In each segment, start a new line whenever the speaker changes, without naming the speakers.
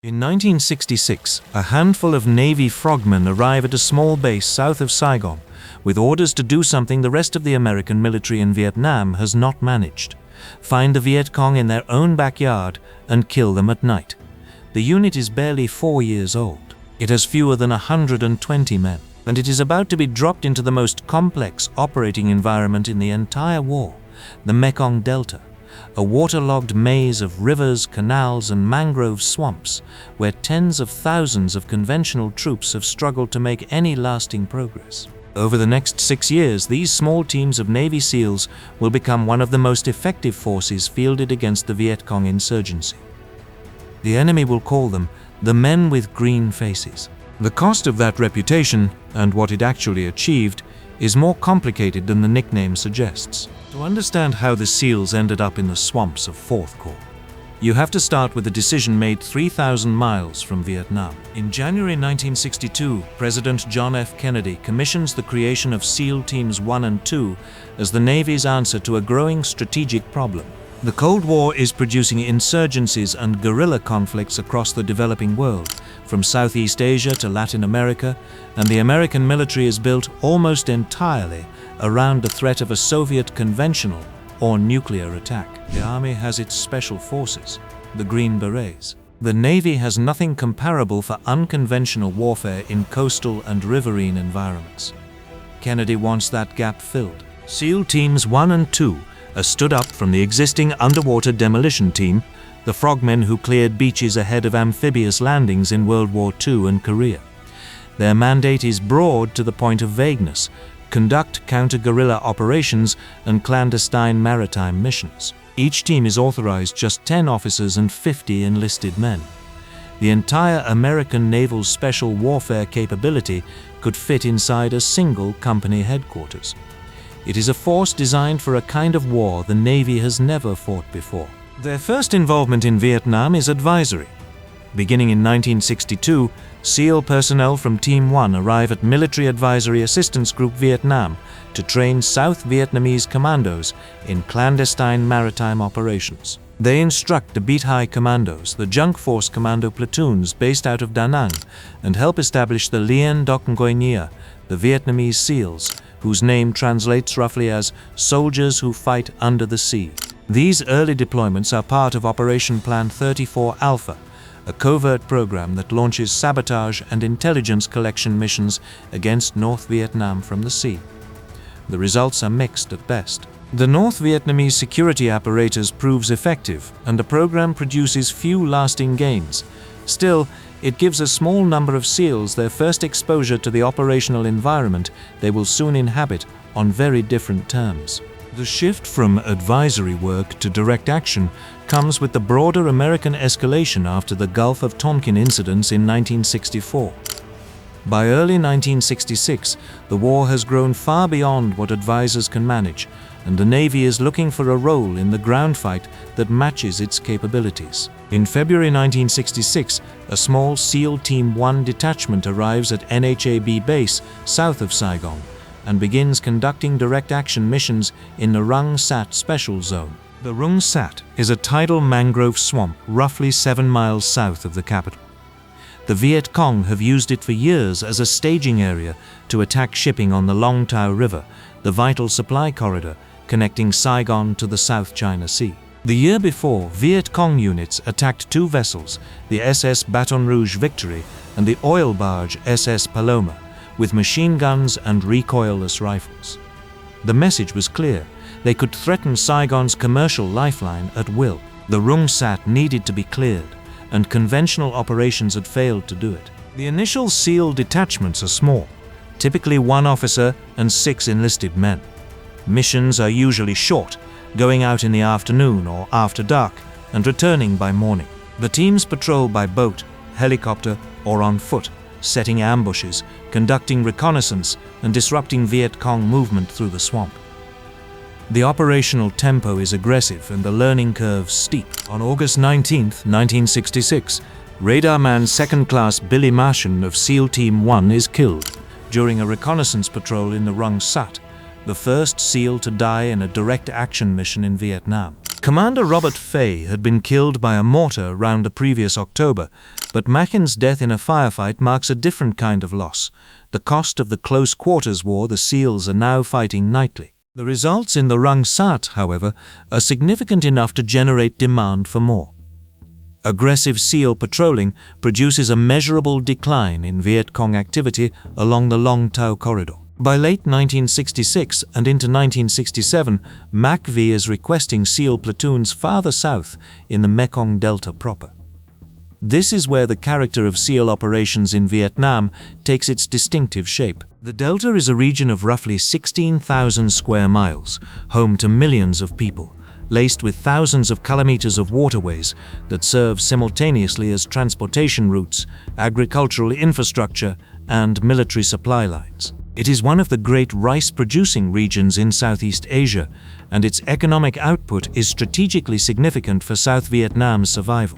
In 1966, a handful of Navy frogmen arrive at a small base south of Saigon, with orders to do something the rest of the American military in Vietnam has not managed: find the Viet Cong in their own backyard and kill them at night. The unit is barely 4 years old. It has fewer than 120 men, and it is about to be dropped into the most complex operating environment in the entire war, the Mekong Delta, a waterlogged maze of rivers, canals, and mangrove swamps where tens of thousands of conventional troops have struggled to make any lasting progress. Over the next 6 years, these small teams of Navy SEALs will become one of the most effective forces fielded against the Viet Cong insurgency. The enemy will call them the men with green faces. The cost of that reputation, and what it actually achieved, is more complicated than the nickname suggests. To understand how the SEALs ended up in the swamps of Fourth Corps, you have to start with a decision made 3,000 miles from Vietnam. In January 1962, President John F. Kennedy commissions the creation of SEAL Teams 1 and 2 as the Navy's answer to a growing strategic problem. The Cold War is producing insurgencies and guerrilla conflicts across the developing world, from Southeast Asia to Latin America, and the American military is built almost entirely around the threat of a Soviet conventional or nuclear attack. The Army has its special forces, the Green Berets. The Navy has nothing comparable for unconventional warfare in coastal and riverine environments. Kennedy wants that gap filled. SEAL Teams 1 and 2 are stood up from the existing underwater demolition team, the frogmen who cleared beaches ahead of amphibious landings in World War II and Korea. Their mandate is broad to the point of vagueness: conduct counter-guerrilla operations and clandestine maritime missions. Each team is authorized just 10 officers and 50 enlisted men. The entire American naval special warfare capability could fit inside a single company headquarters. It is a force designed for a kind of war the Navy has never fought before. Their first involvement in Vietnam is advisory. Beginning in 1962, SEAL personnel from Team 1 arrive at Military Advisory Assistance Group Vietnam to train South Vietnamese commandos in clandestine maritime operations. They instruct the Beat High Commandos, the Junk Force Commando platoons based out of Da Nang, and help establish the Lien Doc Ngoy Nhia, the Vietnamese SEALs, whose name translates roughly as soldiers who fight under the sea. These early deployments are part of Operation Plan 34 Alpha, a covert program that launches sabotage and intelligence collection missions against North Vietnam from the sea. The results are mixed at best. The North Vietnamese security apparatus proves effective, and the program produces few lasting gains. Still, it gives a small number of SEALs their first exposure to the operational environment they will soon inhabit on very different terms. The shift from advisory work to direct action comes with the broader American escalation after the Gulf of Tonkin incidents in 1964. By early 1966, the war has grown far beyond what advisors can manage, and the Navy is looking for a role in the ground fight that matches its capabilities. In February 1966, a small SEAL Team 1 detachment arrives at NHAB base south of Saigon and begins conducting direct action missions in the Rung Sat Special Zone. The Rung Sat is a tidal mangrove swamp roughly 7 miles south of the capital. The Viet Cong have used it for years as a staging area to attack shipping on the Long Tao River, the vital supply corridor connecting Saigon to the South China Sea. The year before, Viet Cong units attacked 2 vessels, the SS Baton Rouge Victory and the oil barge SS Paloma, with machine guns and recoilless rifles. The message was clear: they could threaten Saigon's commercial lifeline at will. The Rung Sat needed to be cleared, and conventional operations had failed to do it. The initial SEAL detachments are small, typically 1 officer and 6 enlisted men. Missions are usually short, going out in the afternoon or after dark and returning by morning. The teams patrol by boat, helicopter, or on foot, setting ambushes, conducting reconnaissance, and disrupting Viet Cong movement through the swamp. The operational tempo is aggressive and the learning curve steep. On August 19, 1966, Radarman 2nd Class Billy Martian of SEAL Team 1 is killed during a reconnaissance patrol in the Rung Sat, the first SEAL to die in a direct action mission in Vietnam. Commander Robert Fay had been killed by a mortar round the previous October But Macken's death in a firefight marks a different kind of loss, the cost of the close quarters war the SEALs are now fighting nightly. The results in the Rung Sat, however, are significant enough to generate demand for more. Aggressive SEAL patrolling produces a measurable decline in Viet Cong activity along the Long Tau corridor. By late 1966 and into 1967, MACV is requesting SEAL platoons farther south in the Mekong Delta proper. This is where the character of SEAL operations in Vietnam takes its distinctive shape. The Delta is a region of roughly 16,000 square miles, home to millions of people, laced with thousands of kilometers of waterways that serve simultaneously as transportation routes, agricultural infrastructure, and military supply lines. It is one of the great rice-producing regions in Southeast Asia, and its economic output is strategically significant for South Vietnam's survival.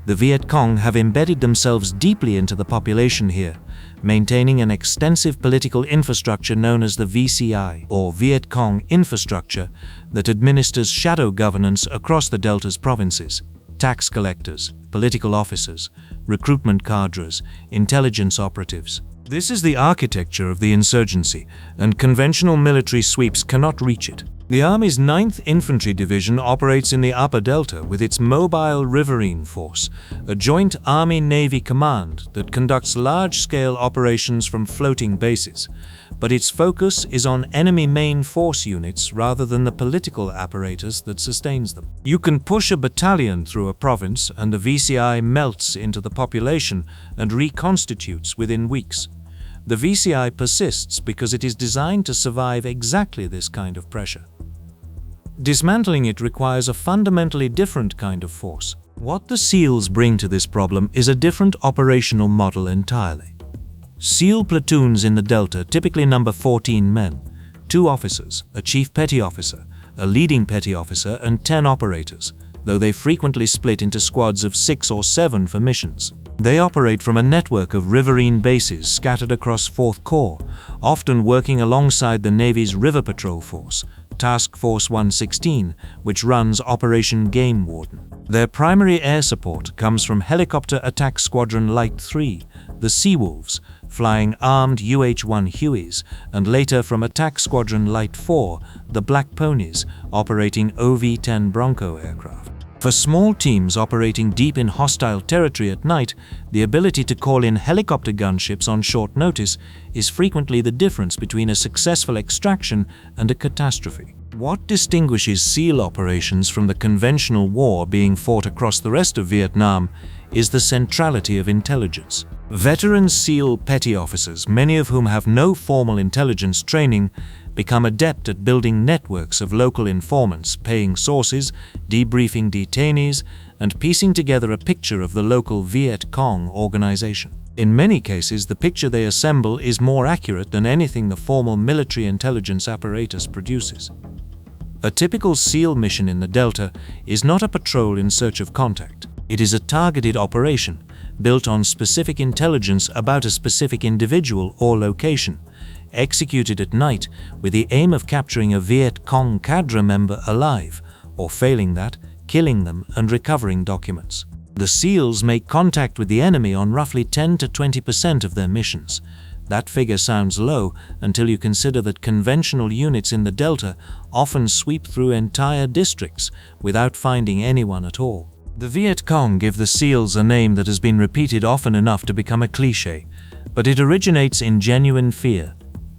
The Viet Cong have embedded themselves deeply into the population here, maintaining an extensive political infrastructure known as the VCI, or Viet Cong Infrastructure, that administers shadow governance across the Delta's provinces: tax collectors, political officers, recruitment cadres, intelligence operatives. This is the architecture of the insurgency, and conventional military sweeps cannot reach it. The Army's 9th Infantry Division operates in the Upper Delta with its Mobile Riverine Force, a joint Army-Navy command that conducts large-scale operations from floating bases, but its focus is on enemy main force units rather than the political apparatus that sustains them. You can push a battalion through a province and the VCI melts into the population and reconstitutes within weeks. The VCI persists because it is designed to survive exactly this kind of pressure. Dismantling it requires a fundamentally different kind of force. What the SEALs bring to this problem is a different operational model entirely. SEAL platoons in the Delta typically number 14 men, 2 officers, a chief petty officer, a leading petty officer, and 10 operators, though they frequently split into squads of 6 or 7 for missions. They operate from a network of riverine bases scattered across 4th Corps, often working alongside the Navy's River Patrol Force, Task Force 116, which runs Operation Game Warden. Their primary air support comes from Helicopter Attack Squadron Light 3, the Seawolves, flying armed UH-1 Hueys, and later from Attack Squadron Light 4, the Black Ponies, operating OV-10 Bronco aircraft. For small teams operating deep in hostile territory at night, the ability to call in helicopter gunships on short notice is frequently the difference between a successful extraction and a catastrophe. What distinguishes SEAL operations from the conventional war being fought across the rest of Vietnam is the centrality of intelligence. Veteran SEAL petty officers, many of whom have no formal intelligence training, become adept at building networks of local informants, paying sources, debriefing detainees, and piecing together a picture of the local Viet Cong organization. In many cases, the picture they assemble is more accurate than anything the formal military intelligence apparatus produces. A typical SEAL mission in the Delta is not a patrol in search of contact. It is a targeted operation, built on specific intelligence about a specific individual or location, executed at night with the aim of capturing a Viet Cong cadre member alive, or failing that, killing them and recovering documents. The SEALs make contact with the enemy on roughly 10 to 20% of their missions. That figure sounds low until you consider that conventional units in the Delta often sweep through entire districts without finding anyone at all. The Viet Cong give the SEALs a name that has been repeated often enough to become a cliché, but it originates in genuine fear: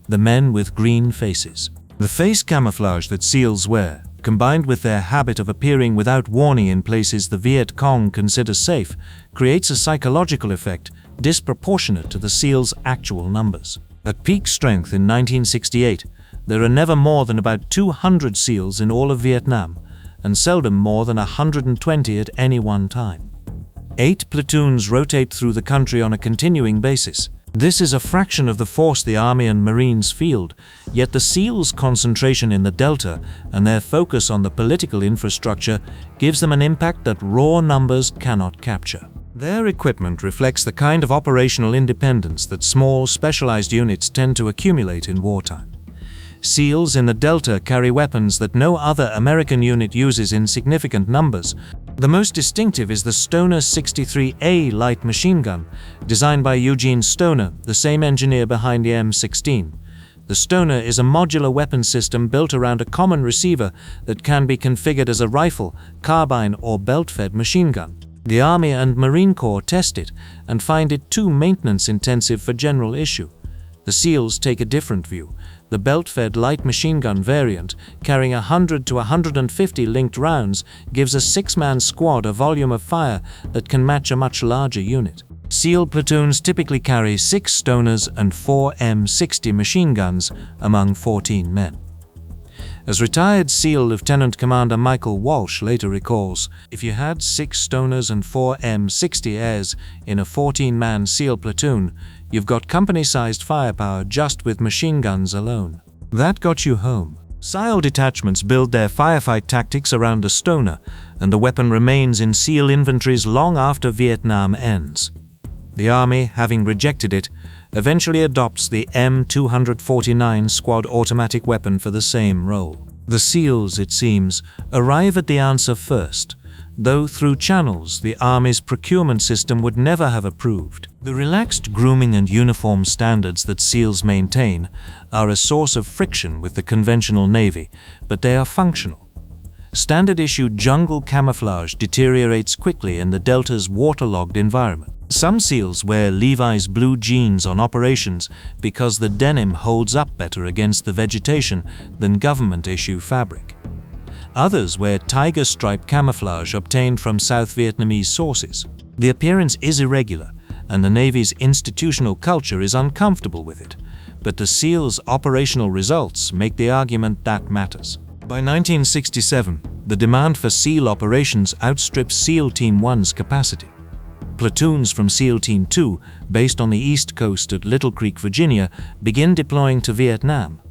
the men with green faces. The face camouflage that SEALs wear, combined with their habit of appearing without warning in places the Viet Cong consider safe, creates a psychological effect disproportionate to the SEALs' actual numbers. At peak strength in 1968, there are never more than about 200 SEALs in all of Vietnam, and seldom more than 120 at any one time. 8 platoons rotate through the country on a continuing basis. This is a fraction of the force the Army and Marines field, yet the SEALs' concentration in the Delta and their focus on the political infrastructure gives them an impact that raw numbers cannot capture. Their equipment reflects the kind of operational independence that small, specialized units tend to accumulate in wartime. SEALs in the Delta carry weapons that no other American unit uses in significant numbers, The most distinctive is the Stoner 63A light machine gun, designed by Eugene Stoner, the same engineer behind the M16. The Stoner is a modular weapon system built around a common receiver that can be configured as a rifle, carbine, or belt-fed machine gun. The Army and Marine Corps test it and find it too maintenance-intensive for general issue. The SEALs take a different view. The belt-fed light machine gun variant, carrying 100 to 150 linked rounds, gives a 6-man squad a volume of fire that can match a much larger unit. SEAL platoons typically carry 6 Stoners and 4 M60 machine guns among 14 men. As retired SEAL Lieutenant Commander Michael Walsh later recalls, if you had 6 Stoners and 4 M60s in a 14-man SEAL platoon, you've got company-sized firepower just with machine guns alone. That got you home. SEAL detachments build their firefight tactics around the Stoner, and the weapon remains in SEAL inventories long after Vietnam ends. The Army, having rejected it, eventually adopts the M249 squad automatic weapon for the same role. The SEALs, it seems, arrive at the answer first, though through channels the Army's procurement system would never have approved. The relaxed grooming and uniform standards that SEALs maintain are a source of friction with the conventional Navy, but they are functional. Standard-issue jungle camouflage deteriorates quickly in the Delta's waterlogged environment. Some SEALs wear Levi's blue jeans on operations because the denim holds up better against the vegetation than government-issue fabric. Others wear tiger stripe camouflage obtained from South Vietnamese sources. The appearance is irregular, and the Navy's institutional culture is uncomfortable with it, but the SEALs' operational results make the argument that matters. By 1967, the demand for SEAL operations outstrips SEAL Team 1's capacity. Platoons from SEAL Team 2, based on the East Coast at Little Creek, Virginia, begin deploying to Vietnam.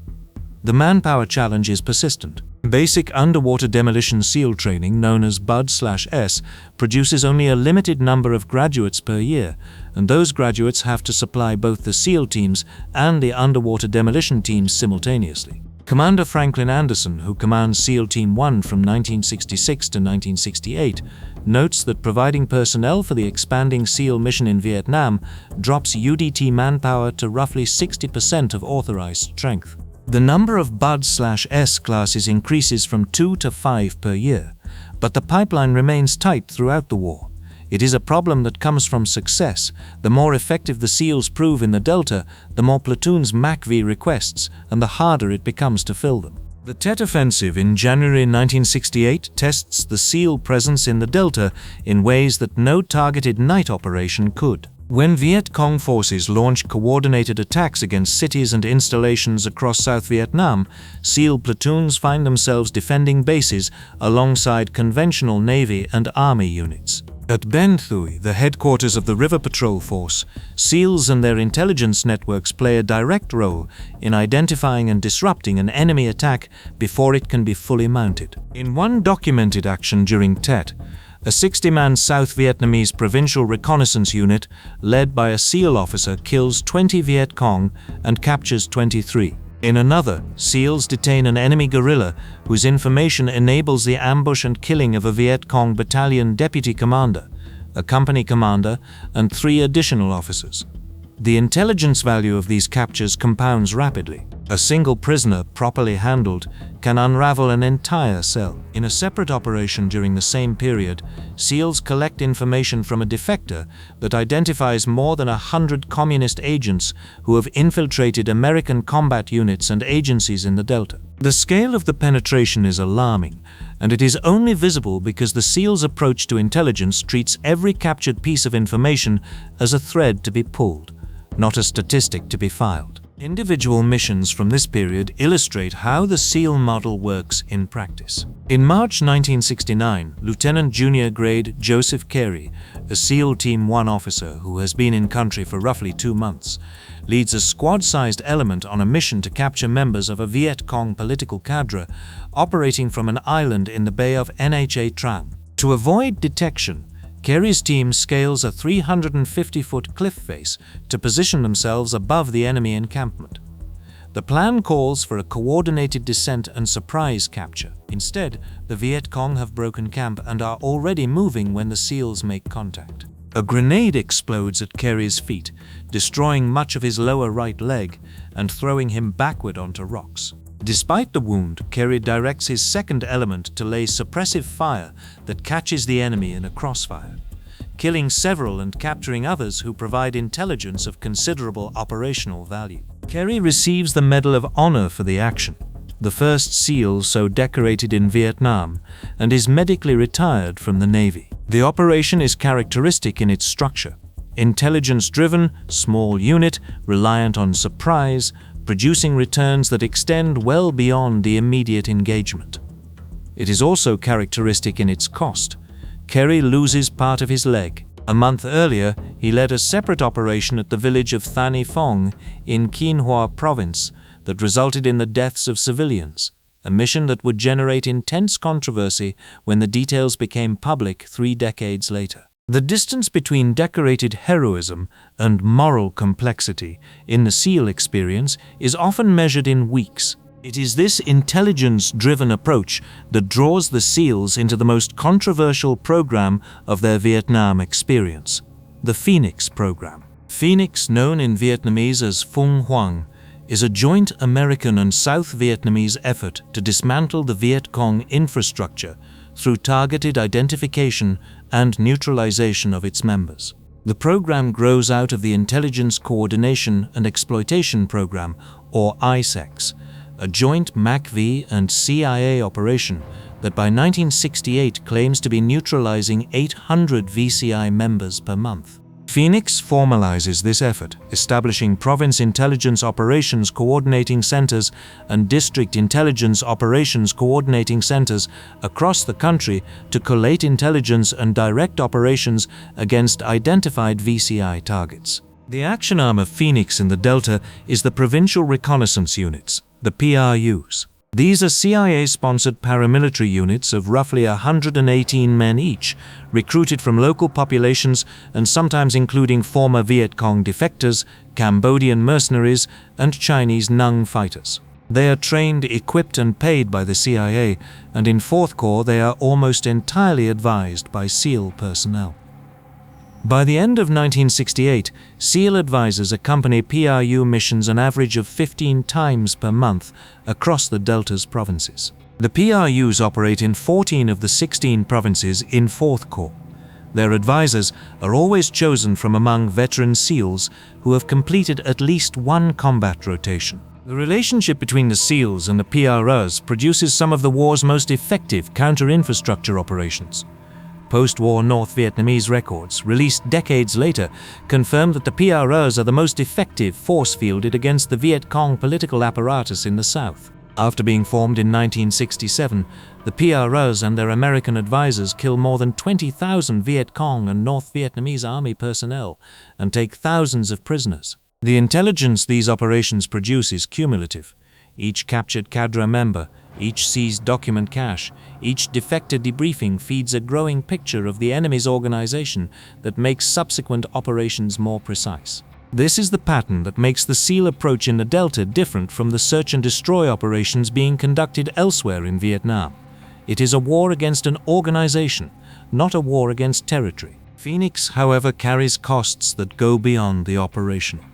The manpower challenge is persistent. Basic underwater demolition SEAL training, known as BUD/S, produces only a limited number of graduates per year, and those graduates have to supply both the SEAL teams and the underwater demolition teams simultaneously. Commander Franklin Anderson, who commands SEAL Team 1 from 1966 to 1968, notes that providing personnel for the expanding SEAL mission in Vietnam drops UDT manpower to roughly 60% of authorized strength. The number of BUD/S classes increases from 2 to 5 per year, but the pipeline remains tight throughout the war. It is a problem that comes from success. The more effective the SEALs prove in the Delta, the more platoons MACV requests, and the harder it becomes to fill them. The Tet Offensive in January 1968 tests the SEAL presence in the Delta in ways that no targeted night operation could. When Viet Cong forces launch coordinated attacks against cities and installations across South Vietnam, SEAL platoons find themselves defending bases alongside conventional Navy and Army units. At Ben Thuy, the headquarters of the River Patrol Force, SEALs and their intelligence networks play a direct role in identifying and disrupting an enemy attack before it can be fully mounted. In one documented action during Tet, a 60-man South Vietnamese provincial reconnaissance unit, led by a SEAL officer, kills 20 Viet Cong and captures 23. In another, SEALs detain an enemy guerrilla whose information enables the ambush and killing of a Viet Cong battalion deputy commander, a company commander, and 3 additional officers. The intelligence value of these captures compounds rapidly. A single prisoner, properly handled, can unravel an entire cell. In a separate operation during the same period, SEALs collect information from a defector that identifies more than 100 communist agents who have infiltrated American combat units and agencies in the Delta. The scale of the penetration is alarming, and it is only visible because the SEALs' approach to intelligence treats every captured piece of information as a thread to be pulled, not a statistic to be filed. Individual missions from this period illustrate how the SEAL model works in practice. In March 1969, Lieutenant Junior Grade Joseph Carey, a SEAL Team 1 officer who has been in country for roughly 2 months, leads a squad-sized element on a mission to capture members of a Viet Cong political cadre operating from an island in the Bay of Nha Trang. To avoid detection, Carey's team scales a 350-foot cliff face to position themselves above the enemy encampment. The plan calls for a coordinated descent and surprise capture. Instead, the Viet Cong have broken camp and are already moving when the SEALs make contact. A grenade explodes at Kerry's feet, destroying much of his lower right leg and throwing him backward onto rocks. Despite the wound, Kerry directs his second element to lay suppressive fire that catches the enemy in a crossfire, killing several and capturing others who provide intelligence of considerable operational value. Kerry receives the Medal of Honor for the action, the first SEAL so decorated in Vietnam, and is medically retired from the Navy. The operation is characteristic in its structure: intelligence-driven, small unit, reliant on surprise, producing returns that extend well beyond the immediate engagement. It is also characteristic in its cost. Kerry loses part of his leg. A month earlier, he led a separate operation at the village of Than Phong in Kinh Hoa province that resulted in the deaths of civilians, a mission that would generate intense controversy when the details became public 3 decades later. The distance between decorated heroism and moral complexity in the SEAL experience is often measured in weeks. It is this intelligence-driven approach that draws the SEALs into the most controversial program of their Vietnam experience, the Phoenix program. Phoenix, known in Vietnamese as Phung Hoang, is a joint American and South Vietnamese effort to dismantle the Viet Cong infrastructure through targeted identification and neutralization of its members. The program grows out of the Intelligence Coordination and Exploitation Program, or ISEX, a joint MACV and CIA operation that by 1968 claims to be neutralizing 800 VCI members per month. Phoenix formalizes this effort, establishing Province Intelligence Operations Coordinating Centers and District Intelligence Operations Coordinating Centers across the country to collate intelligence and direct operations against identified VCI targets. The action arm of Phoenix in the Delta is the Provincial Reconnaissance Units, the PRUs. These are CIA-sponsored paramilitary units of roughly 118 men each, recruited from local populations and sometimes including former Viet Cong defectors, Cambodian mercenaries, and Chinese Nung fighters. They are trained, equipped, and paid by the CIA, and in 4th Corps they are almost entirely advised by SEAL personnel. By the end of 1968, SEAL advisors accompany PRU missions an average of 15 times per month across the Delta's provinces. The PRUs operate in 14 of the 16 provinces in 4th Corps. Their advisors are always chosen from among veteran SEALs who have completed at least one combat rotation. The relationship between the SEALs and the PRUs produces some of the war's most effective counter-infrastructure operations. Post-war North Vietnamese records, released decades later, confirmed that the PRUs are the most effective force fielded against the Viet Cong political apparatus in the South. After being formed in 1967, the PRUs and their American advisors kill more than 20,000 Viet Cong and North Vietnamese Army personnel and take thousands of prisoners. The intelligence these operations produce is cumulative. Each captured cadre member, each seized document cache, each defector debriefing feeds a growing picture of the enemy's organization that makes subsequent operations more precise. This is the pattern that makes the SEAL approach in the Delta different from the search and destroy operations being conducted elsewhere in Vietnam. It is a war against an organization, not a war against territory. Phoenix, however, carries costs that go beyond the operational.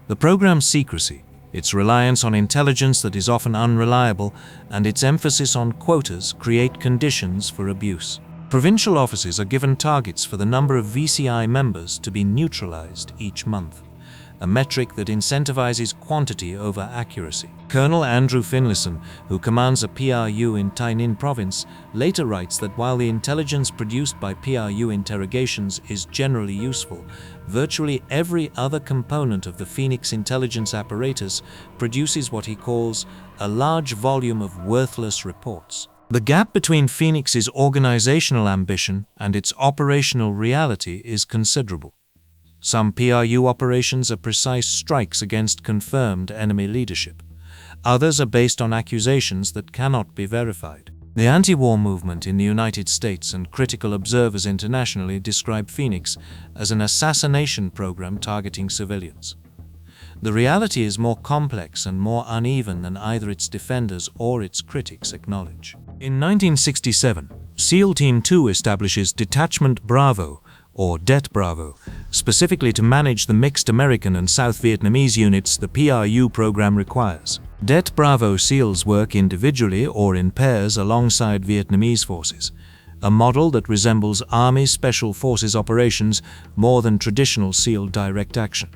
The program's secrecy, its reliance on intelligence that is often unreliable, and its emphasis on quotas create conditions for abuse. Provincial offices are given targets for the number of VCI members to be neutralized each month, a metric that incentivizes quantity over accuracy. Colonel Andrew Finlayson, who commands a PRU in Tay Ninh province, later writes that while the intelligence produced by PRU interrogations is generally useful, virtually every other component of the Phoenix intelligence apparatus produces what he calls a large volume of worthless reports. The gap between Phoenix's organizational ambition and its operational reality is considerable. Some PRU operations are precise strikes against confirmed enemy leadership. Others are based on accusations that cannot be verified. The anti-war movement in the United States and critical observers internationally describe Phoenix as an assassination program targeting civilians. The reality is more complex and more uneven than either its defenders or its critics acknowledge. In 1967, SEAL Team 2 establishes Detachment Bravo, or Det Bravo, specifically to manage the mixed American and South Vietnamese units the PRU program requires. Det Bravo SEALs work individually or in pairs alongside Vietnamese forces, a model that resembles Army Special Forces operations more than traditional SEAL direct action.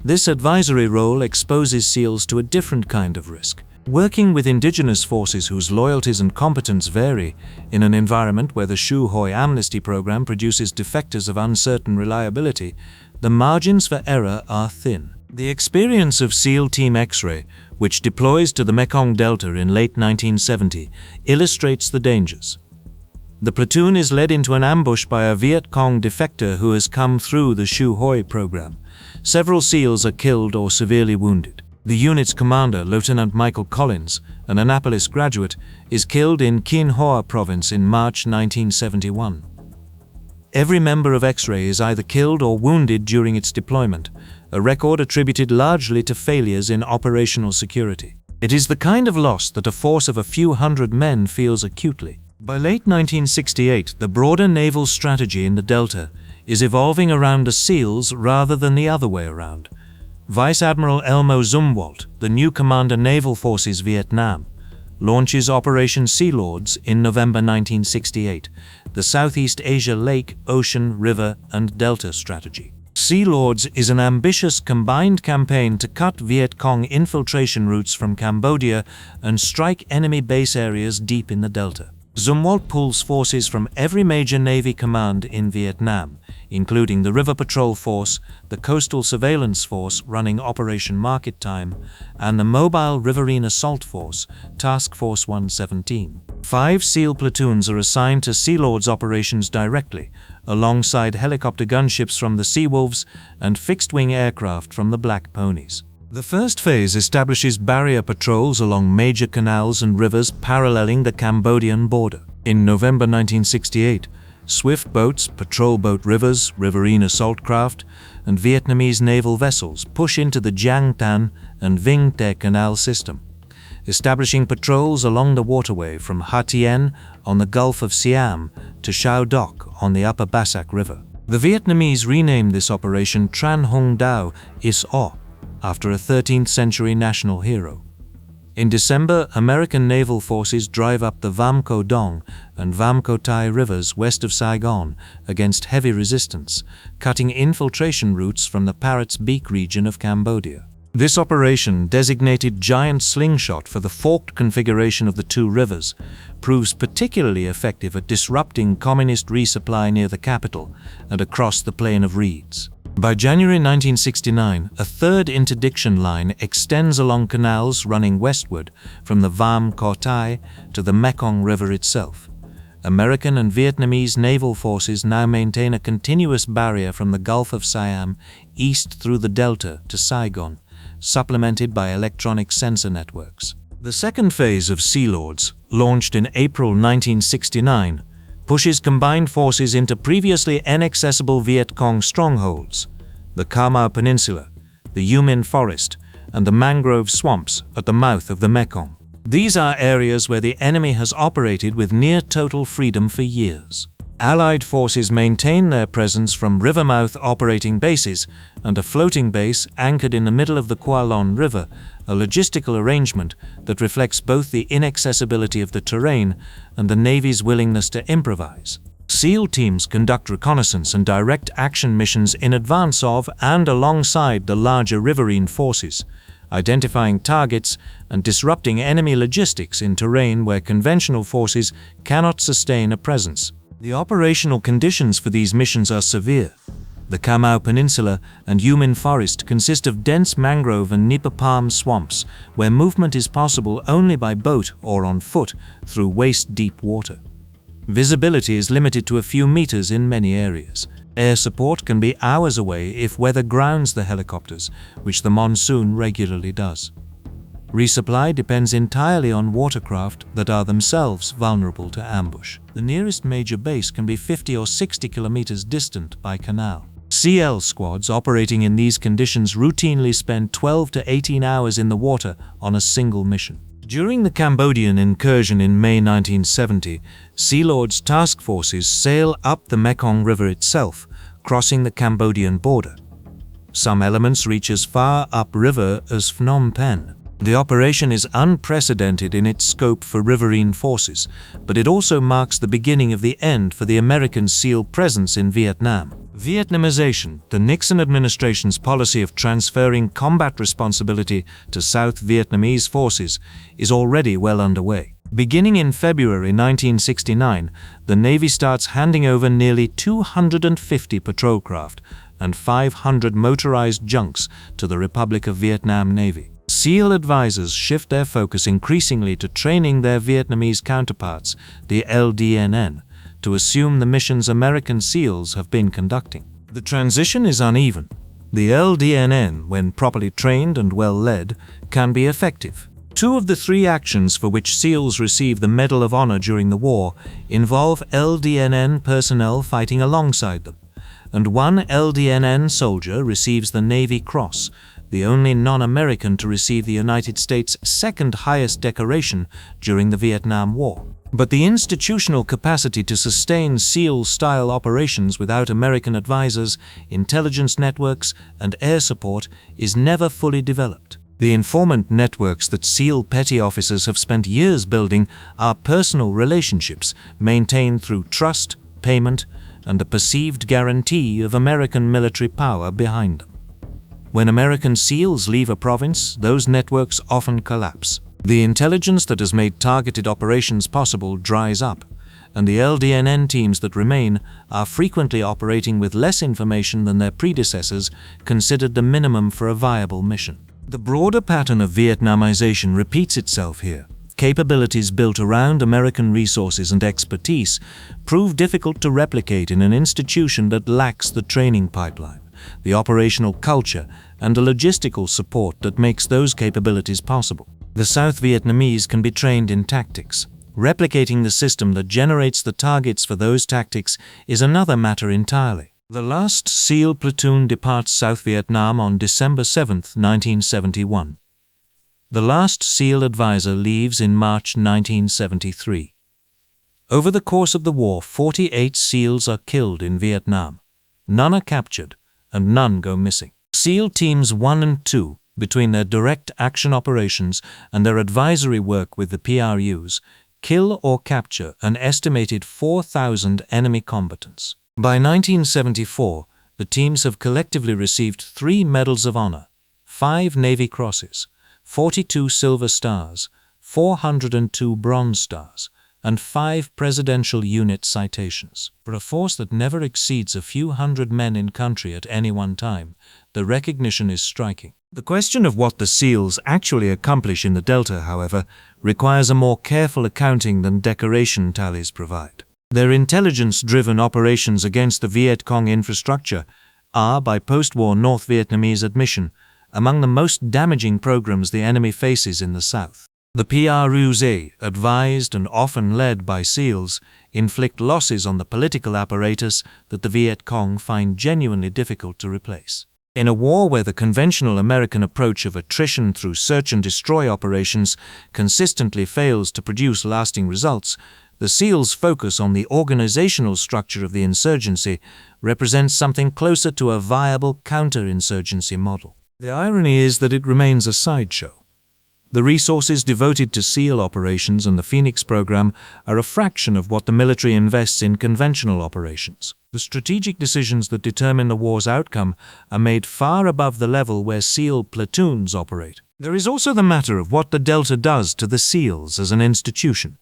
This advisory role exposes SEALs to a different kind of risk. Working with indigenous forces whose loyalties and competence vary in an environment where the Shu Hoi amnesty program produces defectors of uncertain reliability, the margins for error are thin. The experience of SEAL Team X-Ray, which deploys to the Mekong Delta in late 1970, illustrates the dangers. The platoon is led into an ambush by a Viet Cong defector who has come through the Shu Hoi program. Several SEALs are killed or severely wounded. The unit's commander, Lieutenant Michael Collins, an Annapolis graduate, is killed in Kinh Hoa province in March 1971. Every member of X-Ray is either killed or wounded during its deployment, a record attributed largely to failures in operational security. It is the kind of loss that a force of a few hundred men feels acutely. By late 1968, the broader naval strategy in the Delta is evolving around the SEALs rather than the other way around. Vice Admiral Elmo Zumwalt, the new Commander Naval Forces Vietnam, launches Operation Sea Lords in November 1968, the Southeast Asia Lake, Ocean, River, and Delta strategy. Sea Lords is an ambitious combined campaign to cut Viet Cong infiltration routes from Cambodia and strike enemy base areas deep in the Delta. Zumwalt pulls forces from every major Navy command in Vietnam, including the River Patrol Force, the Coastal Surveillance Force running Operation Market Time, and the Mobile Riverine Assault Force, Task Force 117. 5 SEAL platoons are assigned to Sea Lords operations directly, alongside helicopter gunships from the Seawolves and fixed-wing aircraft from the Black Ponies. The first phase establishes barrier patrols along major canals and rivers paralleling the Cambodian border. In November 1968, swift boats patrol boat rivers, riverine assault craft, and Vietnamese naval vessels push into the Giang Tan and Vinh Te Canal system, establishing patrols along the waterway from Ha Tien on the Gulf of Siam to Chau Doc on the upper Bassac River. The Vietnamese renamed this operation Tran Hung Dao Is O, after a 13th century national hero. In December, American naval forces drive up the Vam Co Dong and Vam Co Tai rivers west of Saigon against heavy resistance, cutting infiltration routes from the Parrot's Beak region of Cambodia. This operation, designated Giant Slingshot for the forked configuration of the two rivers, proves particularly effective at disrupting communist resupply near the capital and across the Plain of Reeds. By January 1969, a third interdiction line extends along canals running westward from the Vam Co Tai to the Mekong River itself. American and Vietnamese naval forces now maintain a continuous barrier from the Gulf of Siam east through the Delta to Saigon, supplemented by electronic sensor networks. The second phase of Sea Lords, launched in April 1969, pushes combined forces into previously inaccessible Viet Cong strongholds, the Ca Mau Peninsula, the U Minh Forest, and the mangrove swamps at the mouth of the Mekong. These are areas where the enemy has operated with near-total freedom for years. Allied forces maintain their presence from river-mouth operating bases and a floating base anchored in the middle of the Qua Lon River, a logistical arrangement that reflects both the inaccessibility of the terrain and the Navy's willingness to improvise. SEAL teams conduct reconnaissance and direct action missions in advance of and alongside the larger riverine forces, identifying targets and disrupting enemy logistics in terrain where conventional forces cannot sustain a presence. The operational conditions for these missions are severe. The Ca Mau Peninsula and U Minh Forest consist of dense mangrove and nipa palm swamps where movement is possible only by boat or on foot through waist-deep water. Visibility is limited to a few meters in many areas. Air support can be hours away if weather grounds the helicopters, which the monsoon regularly does. Resupply depends entirely on watercraft that are themselves vulnerable to ambush. The nearest major base can be 50 or 60 kilometers distant by canal. CL squads operating in these conditions routinely spend 12 to 18 hours in the water on a single mission. During the Cambodian incursion in May 1970, Sea Lord's task forces sail up the Mekong River itself, crossing the Cambodian border. Some elements reach as far upriver as Phnom Penh. The operation is unprecedented in its scope for riverine forces, but it also marks the beginning of the end for the American SEAL presence in Vietnam. Vietnamization, the Nixon administration's policy of transferring combat responsibility to South Vietnamese forces, is already well underway. Beginning in February 1969, the Navy starts handing over nearly 250 patrol craft and 500 motorized junks to the Republic of Vietnam Navy. SEAL advisors shift their focus increasingly to training their Vietnamese counterparts, the LDNN, to assume the missions American SEALs have been conducting. The transition is uneven. The LDNN, when properly trained and well led, can be effective. 2 of the 3 actions for which SEALs receive the Medal of Honor during the war involve LDNN personnel fighting alongside them, and 1 LDNN soldier receives the Navy Cross, the only non-American to receive the United States' second highest decoration during the Vietnam War. But the institutional capacity to sustain SEAL-style operations without American advisors, intelligence networks, and air support is never fully developed. The informant networks that SEAL petty officers have spent years building are personal relationships maintained through trust, payment, and a perceived guarantee of American military power behind them. When American SEALs leave a province, those networks often collapse. The intelligence that has made targeted operations possible dries up, and the LDNN teams that remain are frequently operating with less information than their predecessors considered the minimum for a viable mission. The broader pattern of Vietnamization repeats itself here. Capabilities built around American resources and expertise prove difficult to replicate in an institution that lacks the training pipeline, the operational culture, and the logistical support that makes those capabilities possible. The South Vietnamese can be trained in tactics. Replicating the system that generates the targets for those tactics is another matter entirely. The last SEAL platoon departs South Vietnam on December 7, 1971. The last SEAL advisor leaves in March 1973. Over the course of the war, 48 SEALs are killed in Vietnam. None are captured, and none go missing. SEAL Teams 1 and 2, between their direct action operations and their advisory work with the PRUs, kill or capture an estimated 4,000 enemy combatants. By 1974, the teams have collectively received 3 Medals of Honor, 5 Navy Crosses, 42 Silver Stars, 402 Bronze Stars, and 5 Presidential Unit citations. For a force that never exceeds a few hundred men in country at any one time, the recognition is striking. The question of what the SEALs actually accomplish in the Delta, however, requires a more careful accounting than decoration tallies provide. Their intelligence-driven operations against the Viet Cong infrastructure are, by post-war North Vietnamese admission, among the most damaging programs the enemy faces in the South. The PRUs, advised and often led by SEALs, inflict losses on the political apparatus that the Viet Cong find genuinely difficult to replace. In a war where the conventional American approach of attrition through search-and-destroy operations consistently fails to produce lasting results, the SEALs' focus on the organizational structure of the insurgency represents something closer to a viable counterinsurgency model. The irony is that it remains a sideshow. The resources devoted to SEAL operations and the Phoenix program are a fraction of what the military invests in conventional operations. The strategic decisions that determine the war's outcome are made far above the level where SEAL platoons operate. There is also the matter of what the Delta does to the SEALs as an institution.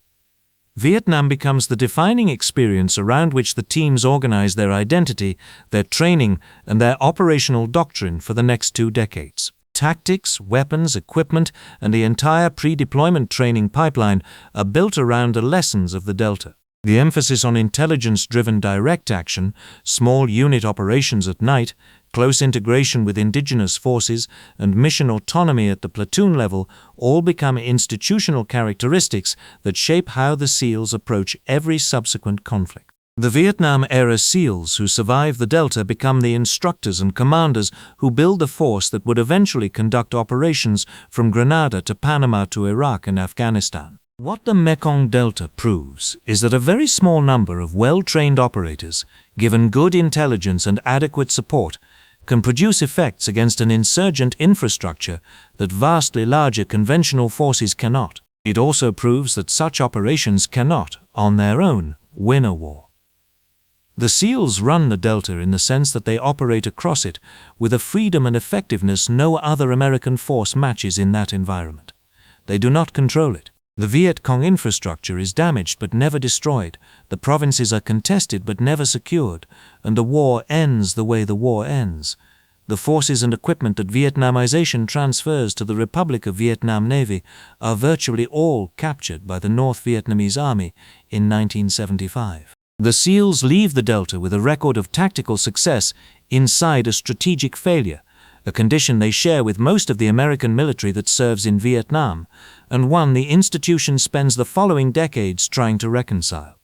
Vietnam becomes the defining experience around which the teams organize their identity, their training, and their operational doctrine for the next 2 decades. Tactics, weapons, equipment, and the entire pre-deployment training pipeline are built around the lessons of the Delta. The emphasis on intelligence-driven direct action, small unit operations at night, close integration with indigenous forces, and mission autonomy at the platoon level all become institutional characteristics that shape how the SEALs approach every subsequent conflict. The Vietnam-era SEALs who survive the Delta become the instructors and commanders who build the force that would eventually conduct operations from Grenada to Panama to Iraq and Afghanistan. What the Mekong Delta proves is that a very small number of well-trained operators, given good intelligence and adequate support, can produce effects against an insurgent infrastructure that vastly larger conventional forces cannot. It also proves that such operations cannot, on their own, win a war. The SEALs run the Delta in the sense that they operate across it with a freedom and effectiveness no other American force matches in that environment. They do not control it. The Viet Cong infrastructure is damaged but never destroyed, the provinces are contested but never secured, and the war ends the way the war ends. The forces and equipment that Vietnamization transfers to the Republic of Vietnam Navy are virtually all captured by the North Vietnamese Army in 1975. The SEALs leave the Delta with a record of tactical success inside a strategic failure, a condition they share with most of the American military that serves in Vietnam, and one the institution spends the following decades trying to reconcile.